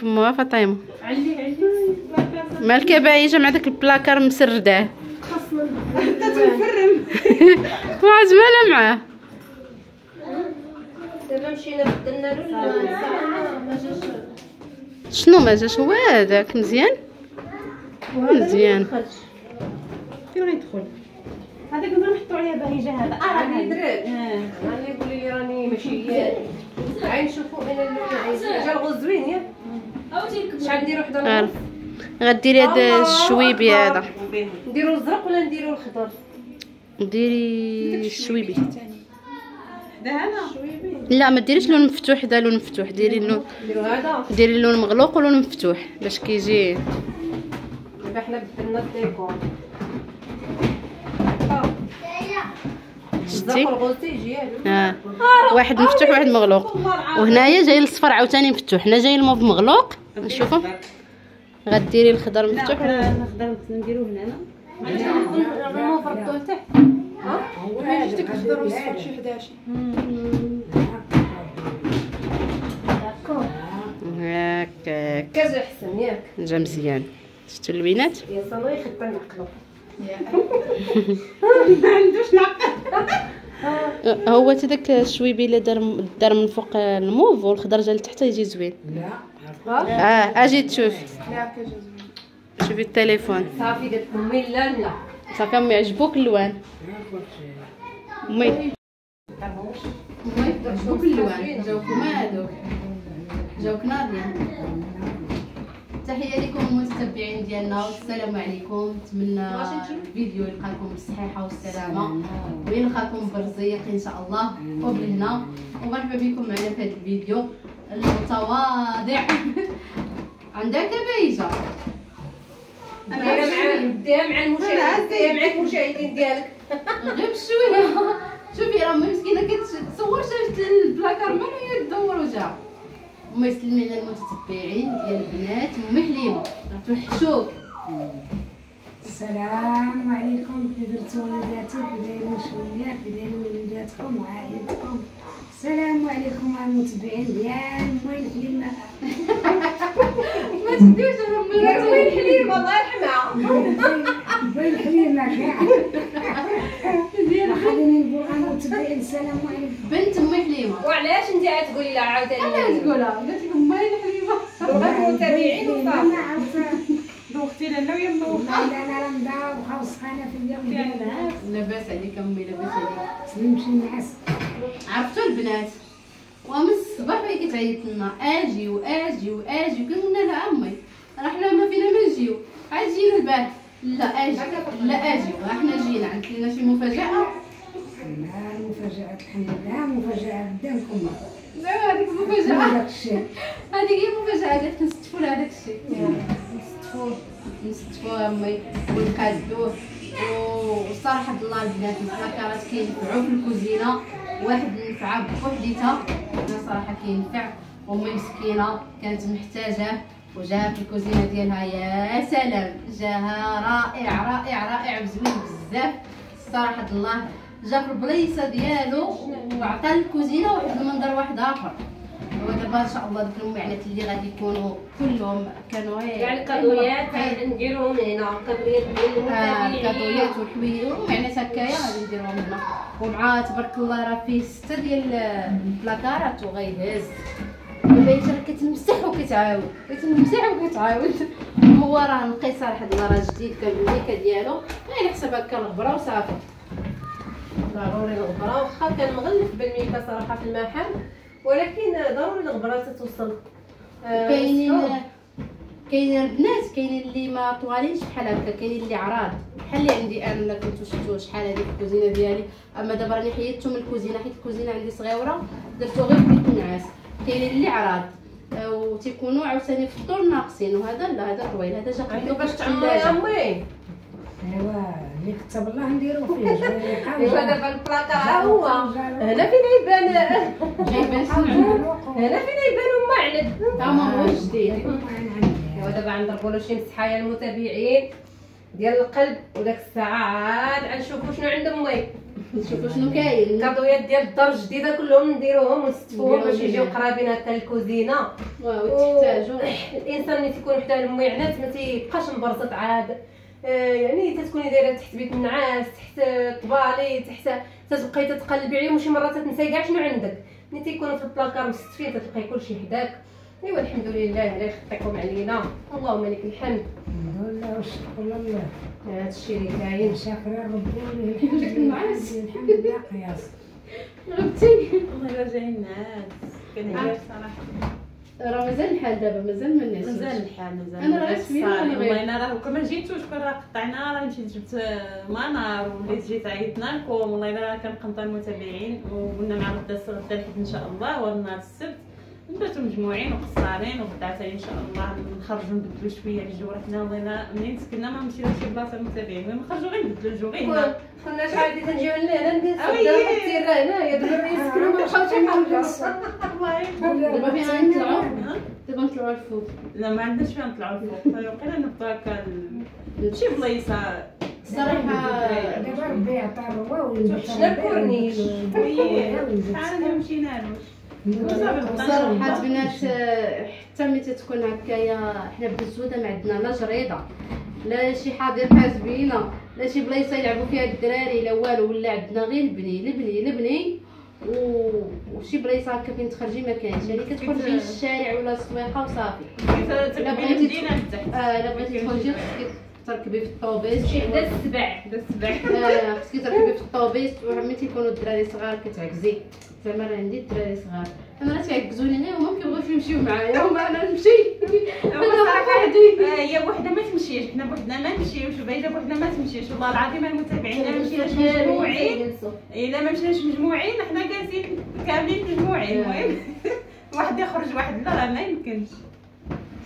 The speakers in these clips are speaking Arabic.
فموها فاطمه. علي مالك بايجه مع داك البلاكار مسرداه خاصنا حتى تنفرم. ما عجبالها معاه. دابا مشينا بدلنا له ما جاش. شنو ما جاش؟ هو هذاك مزيان مزيان. فين يدخل هذاك نقدر نحطو عليه باهيجه هذا راني درت راني يقولي لي راني ماشي هي عين نشوفوا انا اللي عايزين جا الغوز زوين ياك شحال نديرو حدا غديري هذا الشويبي هذا. نديرو الزرق ولا نديرو الخضر؟ ديري الشويبي. هذا لا ما ديريش لون مفتوح، هذا لون مفتوح. ديري اللون، نديرو هذا، ديري اللون مغلوق ولون مفتوح باش كيجي. دابا حنا بدلنا الديكور. شتي الغوز تيجي واحد مفتوح واحد مغلوق. وهنايا جاي الصفر عاوتاني مفتوح. هنا جاي الموف مغلوق. نشوفوا غديري الخضر مفتوح ولا نقدر نديروه هنا. الموف ردوه تحت. ها ديك الخضر والصفر شي 11. هكاك كذا احسن ياك جا مزيان. شفتوا اللوينات؟ يا صلاح يخطى نعقلو. ما عندوش نعقل. هو داك الشويبي اللي دار من فوق الموف والخضر جا لتحت يجي زوين. لا اجي تشوفي. لا كجا شوفي التليفون. صافي قالت امي لا لا صافي امي عجبوك اللوان؟ امي عجبوك اللوان؟ جاوكم هادوك جاوك ناضيين. تحيه لكم المتتبعين ديالنا والسلام عليكم. نتمنى الفيديو يلقاكم بالصحيحه والسلامه ويلقاكم برزيق ان شاء الله وبالهنا. ومرحبا بكم معنا في هذا الفيديو المتواضع. عندك بايجه ديها مع المشاهدين، ديها مع المشاهدين ديالك غير بشويه. شوفي راه مسكينه كتصور شافت البلاكار مالو هي تدور وجا. وما يسلمي على المتتبعين ديال البنات. امي حليمه توحشوك. السلام عليكم. كي درتو وليداتي كي دايرين شويه كي دايرين وليداتكم وعائلتكم. السلام عليكم المتبعين ديال وين حليمه. ما تديوش انا وين حليمه الله يرحمها. وين حليمه كاع. خليني نقول المتبعين السلام عليكم. بنت امي حليمه. وعلاش انت عتقولي لها عاوتاني؟ انا تقولها قالت لك امي حليمه. دوك متابعين وصافي. دوختي لنا ويا والله انا راه مداوخه وسخانه في اليوم ديالنا. لاباس عليك امي لاباس عليك. نمشي نعس. عرفتوا البنات ومن الصباح وهي كتعيط لنا اجي واجي واجي. وكنقول لها امي راه حنا ما فينا ما نجيو عاد جينا البارح. لا اجي لا اجي وحنا جينا. عندك لنا شي مفاجاه؟ لا المفاجأة الحمد لله مفاجأة قدامكم. لا هذيك مفاجاه. داك الشيء هذيك هي المفاجاه. قالت نستفوا لهذاك الشيء. نستفوا امي ونقادوه. وصراحه الله البنات البلاكارات كينفعوا في الكوزينه. واحد نفعه بوحديتها انا صراحه كينفع. امي مسكينه كانت محتاجه وجاها في الكوزينه ديالها. يا سلام جاها رائع رائع رائع بزوين بزاف صراحه الله. جا في البليصه ديالو وعطى الكوزينه واحد المنظر واحد اخر. ودابا ان شاء الله دوك المعنات اللي غادي يكونوا كلهم كانوا يعني كادويات نديروهم هنا. كادويات ديال المتابعين. الكادويات والحوايج والمعنات هكايا غادي نديروهم هنا. ومع تبارك الله راه فيه 6 ديال البلاكارات وغيهز. باينه راه كتمسح وكتعاود كتمسح وكتعاود. هو راه نقي صراحه الله راه جديد كان الميكا ديالو غير حسب هكا الغبره وصافي. ضروري الغبره واخا كان مغلف بالميكا صراحه في المحل ولكن ضروري الغبره تتوصل. كاينين البنات كاينين اللي ما طوالينش بحال هكا. كاينين اللي عراض بحال اللي عندي انا. الا كنتو شفتو شحال هذيك الكوزينه ديالي. اما دابا راني حيدتو من الكوزينه حيت الكوزينه عندي صغيره درتو غير بيت النعاس. كاينين اللي عراض وتيكونوا عاوتاني في الطول ناقصين. وهذا لا هذا طويل. هذا جا عندو باش تعمري امي. ايوا اللي كتب الله نديرو فيه. ايوا دابا البلاكار ها هو. هنا فين يبان جايبان شنو. هنا فين يبان معند. هو جديد. ايوا دابا غنضربوا له شي مسحه يا المتابعين ديال القلب. وداك الساعه عاد غنشوفوا شنو عند امي. نشوفوا شنو كاين. الكادويات ديال الدار الجديده كلهم نديروهم ونستفوهم باش يجيو قرابين حتى الكوزينه. وتحتاجوا الانسان اللي تيكون حدا المعاناه ما تيبقاش مبرزط عاد، يعني تتكوني دايره تحت بيت النعاس، تحت طبالي، تحت تتبقاي تتقلبي عليهم وشي مرات تنساي كاع شنو عندك. ملي تيكونوا في البلاكار مستفين تلقاي كلشي حداك. ايوا الحمد لله على يخطيكم علينا، اللهم لك الحمد. الحمد لله والشكر لله. هذا الشيء اللي كاين. شاكرين ربي وليه الحمد لله. الحمد لله قياس. غبتي والله راه جايين الناس كنعيا صراحه. راه مازال الحال دابا مازال ما الناس مازال الحال مازال. أنا راه سميتو أنا غير. والله انا راه كون ما جيتوش كون راه قطعنا راه مشيت جبت منار وليت جيت عيطنا لكم. والله الا راه كنقنطوا المتابعين وقلنا مع غدا الحد ان شاء الله والنهار السبت نباتوا مجموعين وقصارين وغدا حتى ان شاء الله نخرجوا نبدلوا شويه الجو. راه حنا والله الا منين سكننا ما مشيناش شي بلاصه المتابعين، المهم نخرجوا غير نبدلوا الجو غير هنا. كنا شحال ديال تنجيو لهنا ندير كثير هنايا دابا يسكنوا ما بقاوش دابا فين غنطلعوا؟ دابا نطلعوا الفوق. لا ما عندناش فين نطلعوا الفوق، وقيلا نبقى هكا شي بلايصه الصراحه دابا ربي يعطي الروا شنا الكورنيش. شحال ما مشينالوش. صراحه البنات حتى ملي تتكون هكايا حنا بالسوده ما عندنا لا جريده لا شي حاضر حاسبينا لا شي بلايصه يلعبوا فيها الدراري لا والو، ولا عندنا غير البني وشي بلايصه هكا فين تخرجي ما كاينش، يعني كتخرجي للشارع ولا السويقه وصافي. لا بغيتي لتحت لا بغيتي تخرجي خصك تركبي في الطوبيس شي حدا السبع. خصك تركبي في الطوبيس. وملي تيكونوا الدراري صغار كتعكزي. زعما راه عندي الدراري صغار انا راه تيعكزوني غير هما ما كيبغيوش يمشيو معايا وما انا نمشي. هي بوحدها ما تمشيش، حنا بوحدنا ما نمشيوش وبايده بوحدنا ما تمشيش. والله العظيم المتابعين الا ما مشيناش مجموعين، الا ما مشيناش مجموعين حنا جالسين كاملين مجموعين. المهم واحد يخرج واحد لا راه ما يمكنش.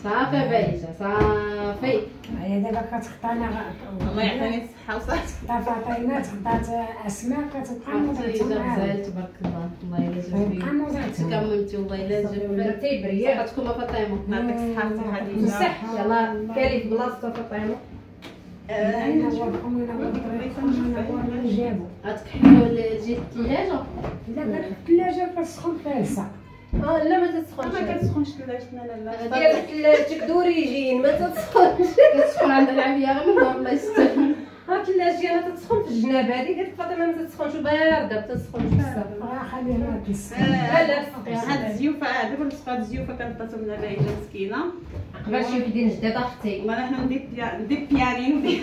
صافي بايجه صافي. هي دابا كتخطانا الله يعطيني الصحه وصحه. فاطمه تخطات اسماء كتبقى عرفتي موضوع غزال تبارك الله. الله يلا جبتي كتبقى موضوع كملتي. الله يلا جبتي تيبريا صحتكم فاطمه. يعطيك الصحه خديجه. بصح يلا كاري في بلاصتو فاطمه. غتكحلوا لجهه الثلاجه. لا الثلاجه كتسخن فالسه. لا ما تسخنش. ما كتسخنش ثلاجتنا لا ديال ثلاجتك دوريجين ما تسخنش. كتسخن عند العافيه غير من دار الله يستر. ها الثلاجه ديالنا تتسخن في الجناب هذيك قالت فاطمه ما تتسخنش وبارده ما تتسخنش بزاف. خليها تسخن. لا هاد الزيوفه دابا نسخ هاد الزيوفه كنعطاتهم لنا بايجه مسكينه. قبل شي وحدين جداد اختي. والله حنا ندير بيانين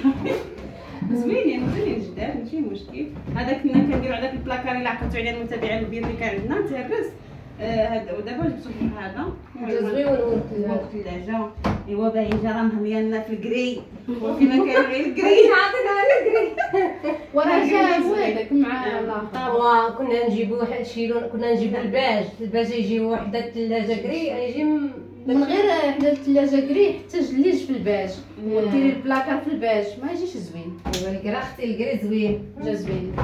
زوينين جداد ماشي مشكل. هذا كنا كنديروا على داك البلاكار اللي عقدتو عليه المتابعين البيض اللي كان عندنا تهرس. هذا ودابا جبتو هذا زوين والثلاجه. ايوا بايجه راه مهميانا في الكري وفيما كاين غير الكري. وراه جابوا هذاك مع الله. كنا نجيبو واحد شيلون كنا نجيبو الباج يجي وحده الثلاجه كري يجي من غير حدا الثلاجه كري حتى جليج في الباج وديري البلاكار في الباج ما يجيش زوين. ايوا الكرا اختي الكري زوين جا زوين.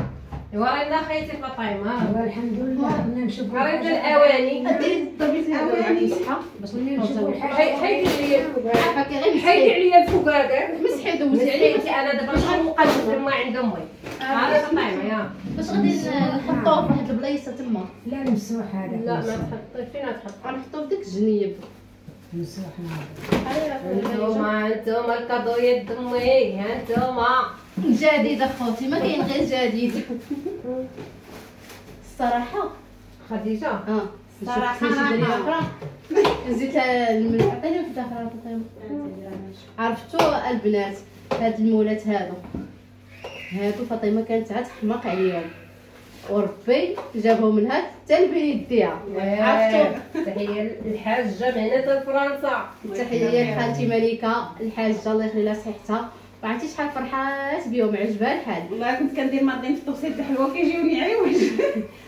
ايوا راه لا خيتي فاطمه. الحمد لله كنا نشوفوا راه الاواني ديري الطبيب هذا يصحى باش نشوفوا حيدي عليا الفوق هكا غير حيدي عليا الفوق هذاك مسحي دوزي عليه. مسحيتي انا دابا نبقى نخدم ما عند امي. هذا فاطمه يا باش غادي نحطوه في واحد البلايصه تما. لا المسوح هذا. لا ما تحطي فين تحط. غنحطوه في ديك الجنيب. المسوح انتوما الكادويات دمي انتوما جديد اخوتي ما كاين غير جديد. الصراحه خديجه صراحه اخرى نزيد الملح. عطيني وحده اخرى فاطمه. عرفتوا البنات هاد المولات هادو فاطمه كانت تحماق عليهم وربي جابهم من هاد حتى لبين يديها. عرفتوا تحيه للحاجه مهنه فرنسا. تحيه لخالتي مليكه الحاجه الله يخلي لها صحتها. وعرفتي شحال فرحات بهم عجبها الحال. والله كنت كندير ماضين في التوصيل د الحلوه كيجيوني عيوج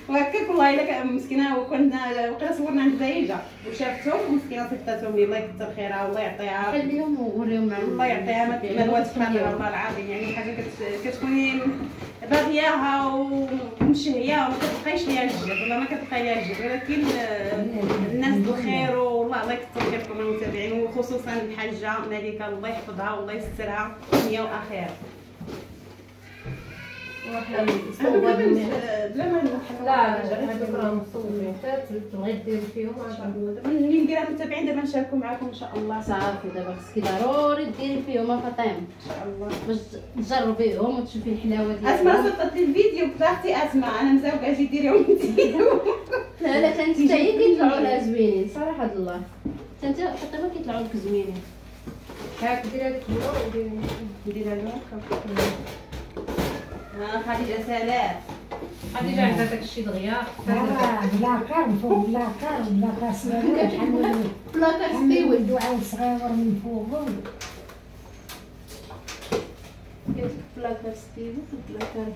وهكاك. والله الا مسكينه وكنا وقيلا صورنا عند بايجه وشافتهم مسكينه صيفطاتهم لي الله يكثر خيرها والله يعطيها. خليهم ووريهم معاهم. الله يعطيها ما الوالد خاطر والله العظيم. يعني حاجه كتكوني باغياها ومشهيه وما كتلقايش ليها الجد والله ما كتلقاي ليها الجد. ولكن الناس بخير والله الله يكثر خيركم المتابعين وخصوصا الحاجه مليكه الله يحفظها والله يسترها دنيا واخره. وحنا نصوبوا بلا ما نحل لا هذوك راهم مصوبين تبغي ديري فيهم دابا ملي نديرها متابعين دابا نشاركوا معكم ان شاء الله. صافي دابا خصك ضروري ديري فيهم فاطمه ان شاء الله باش تجربيهم وتشوفي الحلاوه اسماء ديالهم. صيفطت لي الفيديو بلاختي اسماء انا مزوقه اجي ديريهم لا لا حتى هي كيطلعوا لها زوينين صراحه الله، حتى انت فاطمه كيطلعوا لك زوينين. هاك ديري هذيك اللون وديري نديرها الميك ها خديجه سلام. خديجه عندها داك الشيء دغيا بلا كان فوق بلا كان بلا كاسرة كنحمل بلاكار ستيوي الدعاء صغير من فوق بلاكار ستيوي بلاكار.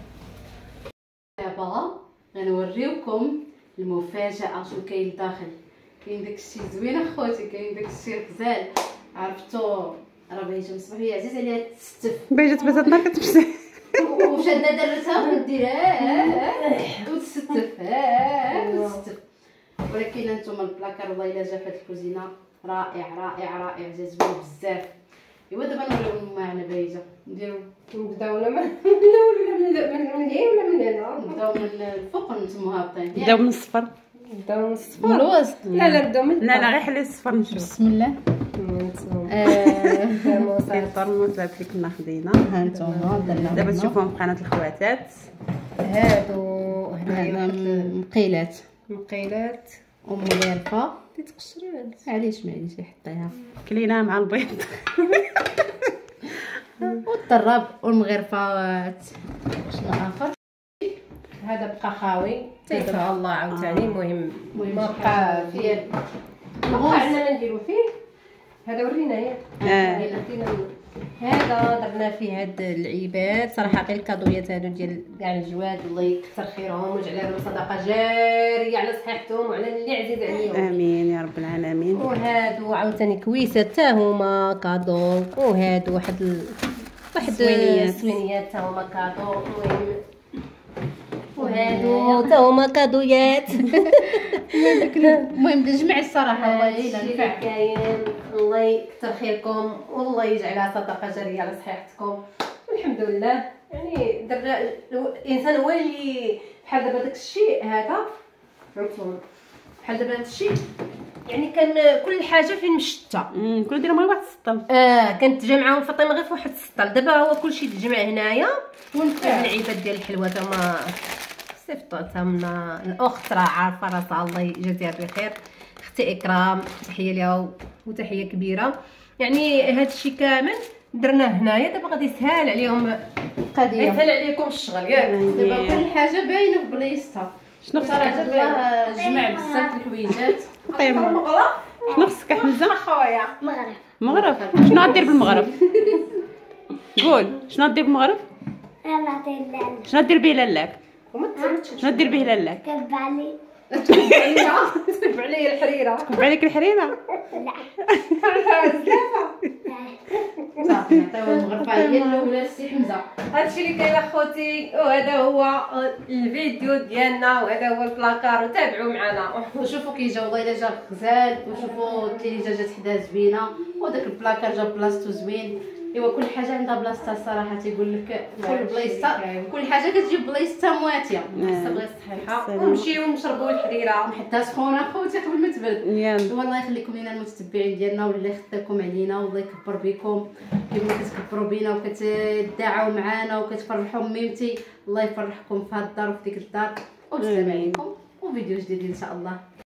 دابا غنوريوكم المفاجاه شنو كاين لداخل. كاين داكشي زوين اخوتي، كاين داكشي غزال عرفتو. راه بايجه مصباح هي عزيز عليها تستف بايجه تبات نهار كتمشي وشادة درتها ونديرها وتستف وتستف. ولكن نتوما البلاكار والله الا جا في هاد الكوزينه رائع رائع رائع، جا زوين بزاف. ايوا دابا نوريو معنا بايجه نديرو نبداو ولا من هنا ولا من هنا؟ نبداو من الفوق ونتمو هابطين. نبداو من الصفر. نبداو من الصفر من الوسط. لا نبداو من لا غير حلي الصفر نشوف. بسم الله. الطرموس اللي كنا خدينا ها نتوما درنا دابا تشوفوهم في قناه الخواتات. هادو هنايا مقيلات مقيلات ومغرفه. تقشرات علاش معليش حطيها كليناها مع البيض والطراب والمغرفات. شنو اخر؟ هذا بقى خاوي تيسر الله عاوتاني. المهم ما بقى بقى فيه ما بقى عندنا ما نديرو فيه. هذا ورينا ياك هذا درنا فيه هاد العباد صراحه. غير الكادويات هادو ديال كاع الجواد الله يكثر خيرهم ويجعل لهم صدقه جاريه على صحتهم وعلى اللي عزيز عليهم. امين يا رب العالمين. وهادو عاوتاني كويسات حتى هما كادو. وهادو واحد السوينيات حتى هما كادو. وهادو حتى هما كادويات. المهم بالجمع الصراحه الله هادشي اللي ينفع. كاين. الله يكثر خيركم والله يجعلها صدقه جاريه على صحتكم. والحمد لله يعني درنا الانسان هو اللي بحال دابا داك الشيء هذا فهمتوا. بحال دابا هذا الشيء يعني كان كل حاجه فين مشتى. كل ديرهم غير واحد السطل. كانت جامعه فاطمه غير في واحد السطل. دابا هو كلشي تجمع هنايا. ونفع العباد ديال الحلوه تما صيفطتها من الاخت راه عارفه راسها الله يجازيها بخير. اختي اكرام تحيه ليها وتحيه كبيره. يعني هذا الشيء كامل درناه هنايا. دابا غادي يسهل عليهم قضيه يسهل عليكم الشغل ياك. دابا كل حاجه باينه في بلايصتها. شنو صراحه الله جمع بزاف الحويجات. شنو خصك حمزه؟ خويا مغرب. شنو غدير بالمغرب؟ قول شنو غدير بالمغرب؟ شنو غدير به لالاك؟ شنو دير به لالاك؟ كب علي تكب عليا الحريره. كب عليك الحريره؟ صافي نعطيو المغرفه هي الاولى لسي حمزه. هادشي اللي كاين اخوتي. وهذا هو الفيديو ديالنا وهذا هو البلاكار. وتابعوا معنا وشوفوا كي جا والله الا جا غزال. وشوفوا التليجه جات حداه زوينه وداك البلاكار جا بلاصتو زوين. ايوا كل حاجه عندها بلاصتها الصراحه. تيقول لك كل بلايصه كل حاجه كتجيب بلايصتها مواتيه. خاصها بغي صحيحه. ونمشيو نشربوا الحريره حتى سخونه خوتي قبل ما تبرد. يلا والله يخليكم لينا المتتبعين ديالنا والله يخطيكم علينا والله يكبر بكم كيما كتكبروا بينا وكتدعوا معانا وكتفرحوا ميمتي. الله يفرحكم في هاد الدار وفي ديك الدار. والسلام عليكم وفيديو جديد ان شاء الله.